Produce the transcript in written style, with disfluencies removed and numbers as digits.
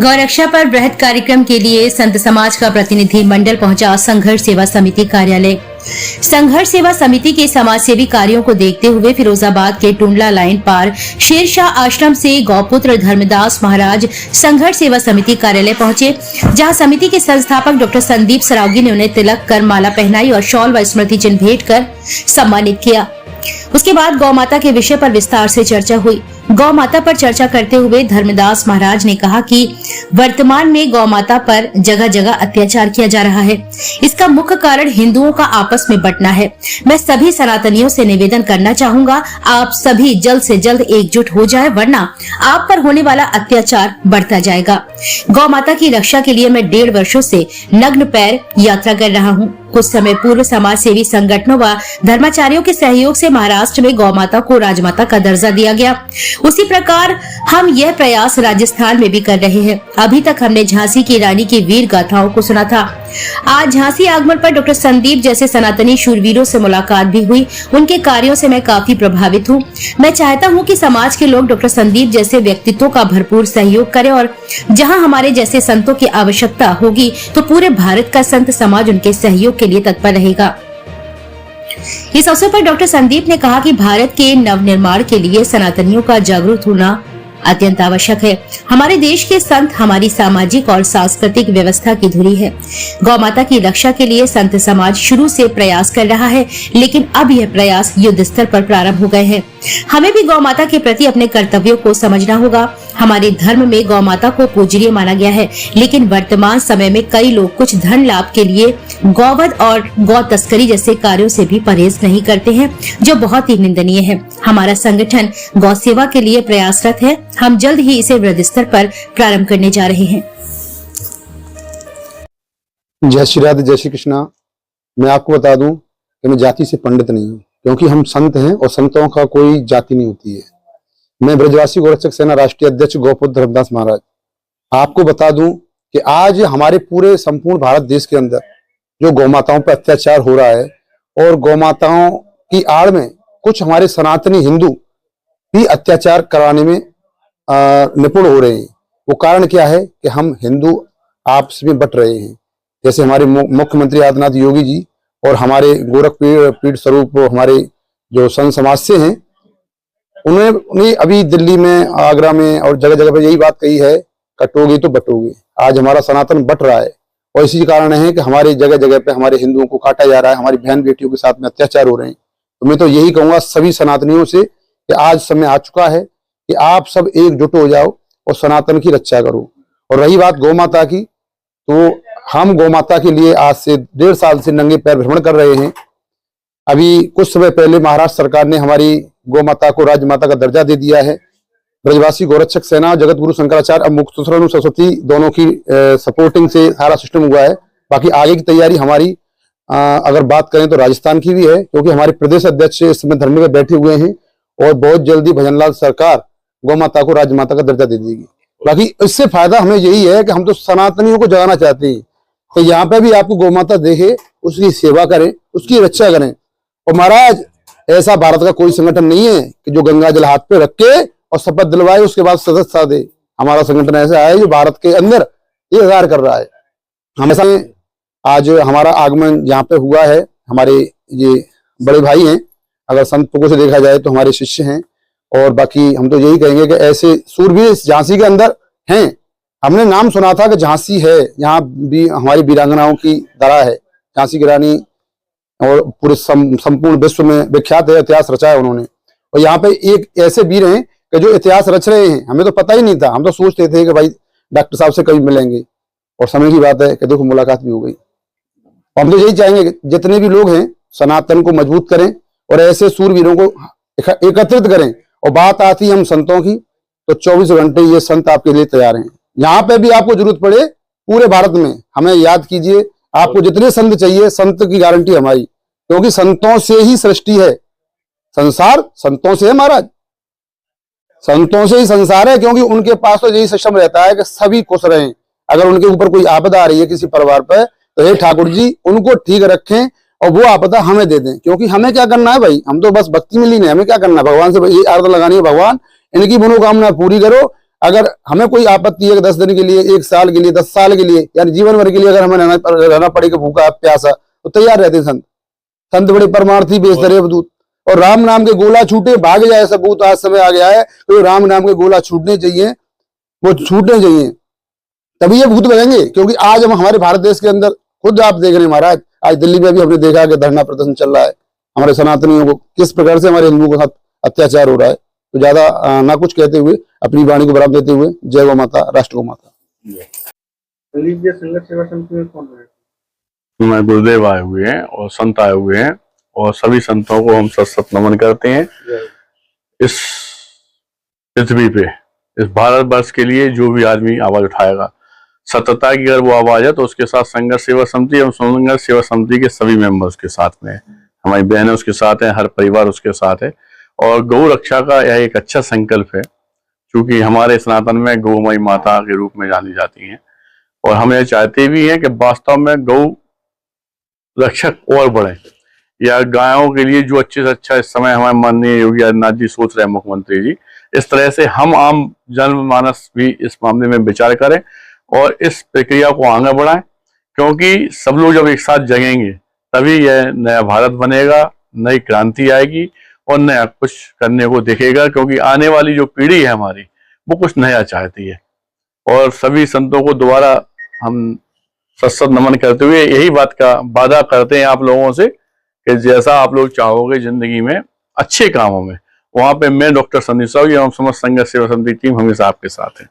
गौरक्षा पर बृहद कार्यक्रम के लिए संत समाज का प्रतिनिधि मंडल पहुंचा संघर्ष सेवा समिति कार्यालय। संघर्ष सेवा समिति के समाज सेवी कार्यों को देखते हुए फिरोजाबाद के टुंडला लाइन पार शेरशाह आश्रम से गौपुत्र धर्मदास महाराज संघर्ष सेवा समिति कार्यालय पहुंचे, जहां समिति के संस्थापक डॉक्टर संदीप सरावगी ने उन्हें तिलक कर माला पहनाई और शॉल व स्मृति चिन्ह भेंट कर सम्मानित किया। उसके बाद गौ माता के विषय पर विस्तार से चर्चा हुई। गौ माता पर चर्चा करते हुए धर्मदास महाराज ने कहा कि वर्तमान में गौ माता पर जगह जगह अत्याचार किया जा रहा है। इसका मुख्य कारण हिंदुओं का आपस में बंटना है। मैं सभी सनातनियों से निवेदन करना चाहूंगा, आप सभी जल्द से जल्द एकजुट हो जाए, वरना आप पर होने वाला अत्याचार बढ़ता जाएगा। गौ माता की रक्षा के लिए मैं 1.5 वर्षों से नग्न पैर यात्रा कर रहा हूँ। कुछ समय पूर्व समाज सेवी संगठनों व धर्माचार्यों के सहयोग से महाराष्ट्र में गौ माता को राजमाता का दर्जा दिया गया। उसी प्रकार हम यह प्रयास राजस्थान में भी कर रहे हैं। अभी तक हमने झांसी की रानी की वीर गाथाओं को सुना था। आज झांसी आगमन पर डॉक्टर संदीप जैसे सनातनी शूरवीरों से मुलाकात भी हुई। उनके कार्यों से मैं काफी प्रभावित हूँ। मैं चाहता हूँ कि समाज के लोग डॉक्टर संदीप जैसे व्यक्तित्वों का भरपूर सहयोग करें और जहाँ हमारे जैसे संतों की आवश्यकता होगी तो पूरे भारत का संत समाज उनके सहयोग के लिए तत्पर रहेगा। इस अवसर पर डॉक्टर संदीप ने कहा कि भारत के नवनिर्माण के लिए सनातनियों का जागरूक होना अत्यंत आवश्यक है। हमारे देश के संत हमारी सामाजिक और सांस्कृतिक व्यवस्था की धुरी है। गौ माता की रक्षा के लिए संत समाज शुरू से प्रयास कर रहा है, लेकिन अब यह प्रयास युद्ध स्तर पर प्रारंभ हो गए हैं। हमें भी गौ माता के प्रति अपने कर्तव्यों को समझना होगा। हमारे धर्म में गौ माता को पूजनीय माना गया है, लेकिन वर्तमान समय में कई लोग कुछ धन लाभ के लिए गौवध और गौ तस्करी जैसे कार्यों से भी परहेज नहीं करते हैं, जो बहुत ही निंदनीय है। हमारा संगठन गौ सेवा के लिए प्रयासरत है। हम जल्द ही इसे वृहद स्तर पर प्रारंभ करने जा रहे हैं। जय श्री राधे, जय श्री कृष्णा। मैं आपको बता दूं कि मैं जाति से पंडित नहीं हूं, क्योंकि हम संत हैं और संतों का कोई जाति नहीं होती है। मैं ब्रजवासी गौरक्षक सेना राष्ट्रीय अध्यक्ष गौपुत्र धर्मदास महाराज आपको बता दूं कि आज हमारे पूरे संपूर्ण भारत देश के अंदर जो गौ माताओं पर अत्याचार हो रहा है और गौ माताओं की आड़ में कुछ हमारे सनातनी हिंदू भी अत्याचार कराने में निपुण हो रहे हैं। वो कारण क्या है कि हम हिंदू आपस में बट रहे हैं। जैसे हमारे मुख्यमंत्री आदित्यनाथ योगी जी और हमारे गोरख पीठ स्वरूप हमारे जो संत समाज से हैं, उन्हें अभी दिल्ली में, आगरा में और जगह जगह पे यही बात कही है, कटोगे तो बटोगे। आज हमारा सनातन बट रहा है और इसी कारण है कि हमारे जगह जगह पे हमारे हिंदुओं को काटा जा रहा है, हमारी बहन बेटियों के साथ में अत्याचार हो रहे हैं। तो मैं तो यही कहूंगा सभी सनातनियों से कि आज समय आ चुका है कि आप सब एकजुट हो जाओ और सनातन की रक्षा करो। और रही बात गौ माता की, तो हम गौ माता के लिए आज से 1.5 साल से नंगे पैर भ्रमण कर रहे हैं। अभी कुछ समय पहले महाराष्ट्र सरकार ने हमारी गौ माता को राजमाता का दर्जा दे दिया है। ब्रजवासी गौरक्षक सेना, जगत गुरु शंकराचार्य और मुक्त सरस्वती दोनों की सपोर्टिंग से सारा सिस्टम हुआ है। बाकी आगे की तैयारी हमारी अगर बात करें तो राजस्थान की भी है, क्योंकि हमारे प्रदेश अध्यक्ष इस समय धरने में बैठे हुए हैं और बहुत जल्दी भजनलाल सरकार गौ माता को राजमाता का दर्जा दे देगी। बाकी इससे फायदा हमें यही है कि हम तो सनातनियों को जगाना चाहते हैं। तो यहाँ पे भी आपको गौ माता देखे, उसकी सेवा करें, उसकी रक्षा करें। और महाराज, ऐसा भारत का कोई संगठन नहीं है कि जो गंगा जल हाथ पे रख के और शपथ दिलवाए उसके बाद सदस्यता दे। हमारा संगठन ऐसा है जो भारत के अंदर ये कार्य कर रहा है। हमेशा आज हमारा आगमन यहाँ पे हुआ है। हमारे ये बड़े भाई हैं, अगर संतों से देखा जाए तो हमारे शिष्य हैं। और बाकी हम तो यही कहेंगे कि ऐसे सूरवीर झांसी के अंदर हैं। हमने नाम सुना था कि झांसी है, यहाँ भी हमारी वीरांगनाओं की धरा है। झांसी की रानी और पूरे संपूर्ण विश्व में विख्यात है, इतिहास रचा है उन्होंने। और यहाँ पे एक ऐसे वीर हैं कि जो इतिहास रच रहे हैं। हमें तो पता ही नहीं था, हम तो सोचते थे कि भाई डॉक्टर साहब से कभी मिलेंगे, और समय की बात है कि देखो मुलाकात भी हो गई। हम तो यही चाहेंगे कि जितने भी लोग हैं सनातन को मजबूत करें और ऐसे सूरवीरों को एकत्रित करें। और बात आती है हम संतों की, तो 24 घंटे ये संत आपके लिए तैयार हैं। यहाँ पे भी आपको जरूरत पड़े पूरे भारत में हमें याद कीजिए। आपको जितने संत चाहिए, संत की गारंटी हमारी, क्योंकि संतों से ही सृष्टि है। संसार संतों से है महाराज, संतों से ही संसार है। क्योंकि उनके पास तो यही सिस्टम रहता है कि सभी खुश रहें। अगर उनके ऊपर कोई आपदा आ रही है किसी परिवार पर, तो हे ठाकुर जी उनको ठीक रखें और वो आपदा हमें दे दें। क्योंकि हमें क्या करना है भाई, हम तो बस भक्ति में लीन है। हमें क्या करना है, भगवान से ये आरती लगानी है, भगवान इनकी मनोकामना पूरी करो। अगर हमें कोई आपत्ति है कि 10 दिन के लिए, 1 साल के लिए, 10 साल के लिए, यानी जीवन भर के लिए अगर हमें रहना पड़ेगा भूखा प्यासा, तो तैयार रहते हैं संत। संत बड़े परमार्थी बेशतरे अवधूत। और राम नाम के गोला छूटे भाग जाए सबूत आज समय आ गया है, तो राम नाम के गोला छूटने चाहिए, वो छूटने चाहिए, तभी ये भूत बनेंगे। क्योंकि आज हम हमारे भारत देश के अंदर खुद आप देख रहे हैं महाराज, आज दिल्ली में भी हमने देखा कि धरना प्रदर्शन चल रहा है, हमारे सनातनियों को किस प्रकार से हमारे हिंदुओं के साथ अत्याचार हो रहा है। तो ज्यादा ना कुछ कहते हुए अपनी वाणी को बराबर देते हुए, जय गौ माता, राष्ट्र गौ माता। संघर्ष सेवा समिति में कौन है? मैं गुरुदेव आए हुए हैं और संत आए हुए हैं, और सभी संतों को हम सत नमन करते हैं। इस पृथ्वी पे, इस भारतवर्ष के लिए जो भी आदमी आवाज उठाएगा, सत्यता की अगर वो आवाज है, तो उसके साथ संघर्ष सेवा समिति एवं संघर्ष सेवा समिति के सभी मेंबर्स के साथ में है, हमारी बहनें उसके साथ हैं, हर परिवार उसके साथ है। और गौ रक्षा का यह एक अच्छा संकल्प है, क्योंकि हमारे सनातन में गौमयी माता के रूप में जानी जाती हैं, और हम ये चाहते भी हैं कि वास्तव में गौ रक्षक और बढ़े, या गायों के लिए जो अच्छे से अच्छा इस समय हमारे माननीय योगी आदित्यनाथ जी सोच रहे हैं, मुख्यमंत्री जी, इस तरह से हम आम जनमानस भी इस मामले में विचार करें और इस प्रक्रिया को आगे बढ़ाएं। क्योंकि सब लोग जब एक साथ जगेंगे तभी यह नया भारत बनेगा, नई क्रांति आएगी और नया कुछ करने को दिखेगा। क्योंकि आने वाली जो पीढ़ी है हमारी, वो कुछ नया चाहती है। और सभी संतों को दोबारा हम सत नमन करते हुए यही बात का वादा करते हैं आप लोगों से कि जैसा आप लोग चाहोगे जिंदगी में अच्छे कामों में, वहां पे मैं डॉक्टर संदीप साहू एवं समस्त संघर्ष सेवा समिति टीम हमेशा आपके साथ है।